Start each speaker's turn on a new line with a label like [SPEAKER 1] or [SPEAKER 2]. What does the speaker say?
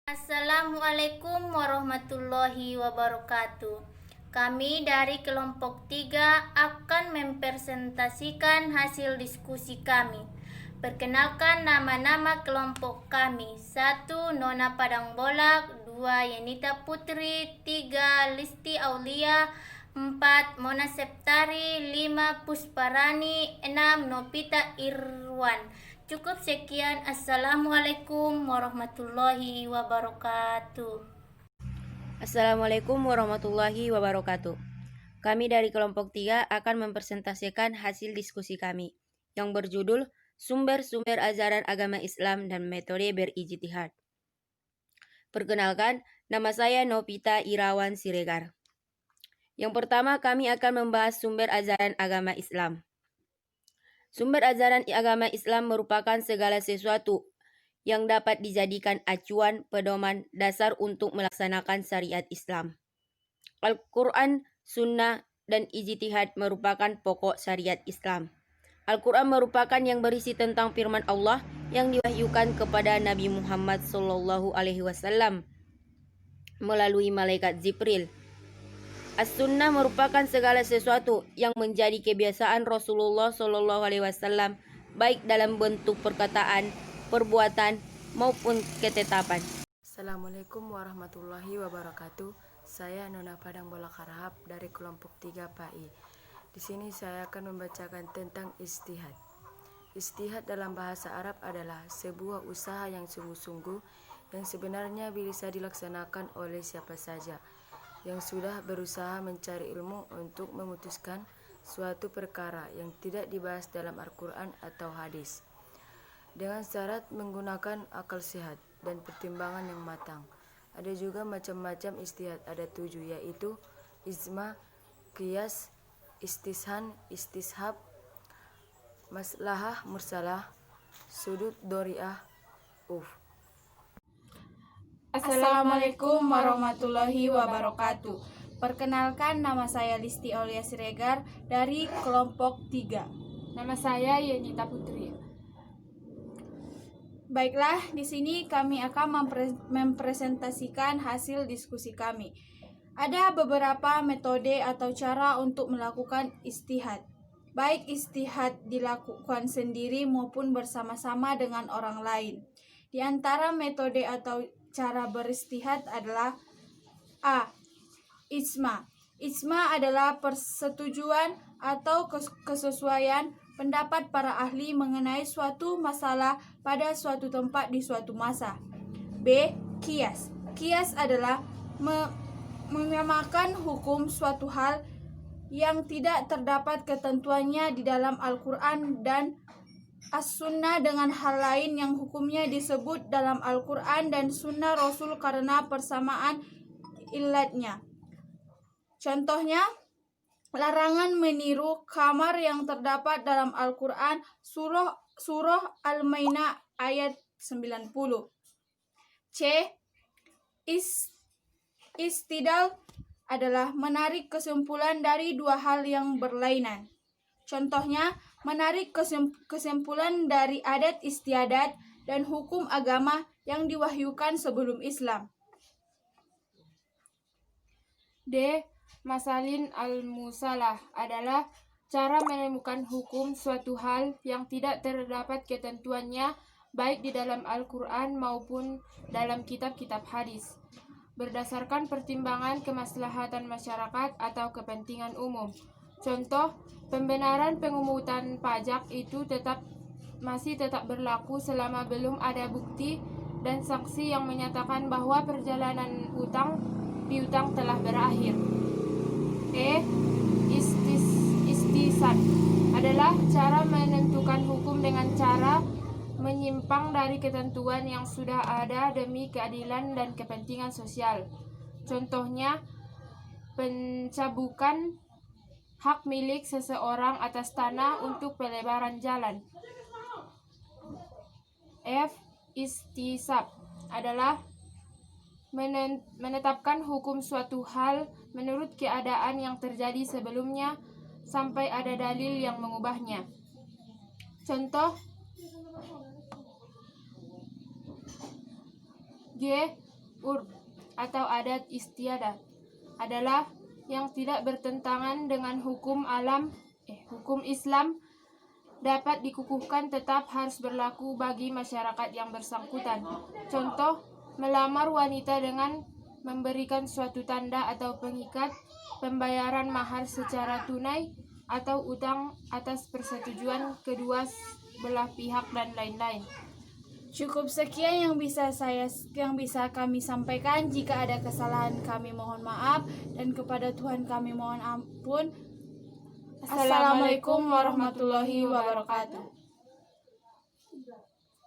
[SPEAKER 1] Assalamualaikum warahmatullahi wabarakatuh. Kami dari kelompok 3 akan mempresentasikan hasil diskusi kami. Perkenalkan nama-nama kelompok kami. 1. Nona Padang Bolak. 2. Yenita Putri. 3. Listi Aulia. 4. Mona Septari. 5. Pusparani. 6. Nopita Irwan. Cukup sekian. Assalamualaikum warahmatullahi wabarakatuh.
[SPEAKER 2] Assalamualaikum warahmatullahi wabarakatuh. Kami dari kelompok 3 akan mempresentasikan hasil diskusi kami yang berjudul Sumber-sumber ajaran agama Islam dan metode berijtihad. Perkenalkan, nama saya Nopita Irawan Siregar. Yang pertama, kami akan membahas sumber ajaran agama Islam. Sumber ajaran agama Islam merupakan segala sesuatu yang dapat dijadikan acuan, pedoman, dasar untuk melaksanakan syariat Islam. Al-Quran, Sunnah, dan ijtihad merupakan pokok syariat Islam. Al-Quran merupakan yang berisi tentang firman Allah yang diwahyukan kepada Nabi Muhammad SAW melalui malaikat Jibril. As-Sunnah merupakan segala sesuatu yang menjadi kebiasaan Rasulullah SAW, baik dalam bentuk perkataan, perbuatan, maupun ketetapan.
[SPEAKER 3] Assalamualaikum warahmatullahi wabarakatuh. Saya Nona Padang Bolak Harahap dari kelompok 3 PAI. Di sini saya akan membacakan tentang istihad. Istihad dalam bahasa Arab adalah sebuah usaha yang sungguh-sungguh yang sebenarnya bisa dilaksanakan oleh siapa saja yang sudah berusaha mencari ilmu untuk memutuskan suatu perkara yang tidak dibahas dalam Al-Quran atau hadis, dengan syarat menggunakan akal sehat dan pertimbangan yang matang. Ada juga macam-macam istihad, ada 7, yaitu ijma, qiyas, istishan, istishab, maslahah mursalah, sudut doriah,
[SPEAKER 4] Assalamualaikum warahmatullahi wabarakatuh. Perkenalkan, nama saya Listi Aulia Siregar dari kelompok 3.
[SPEAKER 5] Nama saya Yenita Putri.
[SPEAKER 4] Baiklah, di sini kami akan mempresentasikan hasil diskusi kami. Ada beberapa metode atau cara untuk melakukan istihad. Baik istihad dilakukan sendiri maupun bersama-sama dengan orang lain. Di antara metode atau cara beristihad adalah A. Ijma. Ijma adalah persetujuan atau kesesuaian pendapat para ahli mengenai suatu masalah pada suatu tempat di suatu masa. B. Qiyas. Qiyas adalah menyamakan hukum suatu hal yang tidak terdapat ketentuannya di dalam Al-Quran dan As-Sunnah dengan hal lain yang hukumnya disebut dalam Al-Quran dan Sunnah Rasul karena persamaan ilatnya. Contohnya, larangan meniru kamar yang terdapat dalam Al-Quran surah Al-Maidah ayat 90. C. Istidlal adalah menarik kesimpulan dari dua hal yang berlainan. Contohnya, menarik kesimpulan dari adat istiadat dan hukum agama yang diwahyukan sebelum Islam.
[SPEAKER 5] D. Masalin al-musalah adalah cara menemukan hukum suatu hal yang tidak terdapat ketentuannya baik di dalam Al-Quran maupun dalam kitab-kitab hadis, berdasarkan pertimbangan kemaslahatan masyarakat atau kepentingan umum. Contoh, pembenaran pengungutan pajak itu masih tetap berlaku selama belum ada bukti dan saksi yang menyatakan bahwa perjalanan piutang telah berakhir. E. Istisad adalah cara menentukan hukum dengan cara menyimpang dari ketentuan yang sudah ada demi keadilan dan kepentingan sosial. Contohnya, pencabukan hak milik seseorang atas tanah untuk pelebaran jalan. F. Istisab adalah menetapkan hukum suatu hal menurut keadaan yang terjadi sebelumnya sampai ada dalil yang mengubahnya. Contoh, G. urf atau adat istiadat adalah yang tidak bertentangan dengan hukum Islam, dapat dikukuhkan tetap harus berlaku bagi masyarakat yang bersangkutan. Contoh, melamar wanita dengan memberikan suatu tanda atau pengikat, pembayaran mahar secara tunai atau utang atas persetujuan kedua belah pihak dan lain-lain.
[SPEAKER 4] Cukup sekian yang bisa kami sampaikan. Jika ada kesalahan kami mohon maaf dan kepada Tuhan kami mohon ampun. Assalamualaikum warahmatullahi wabarakatuh.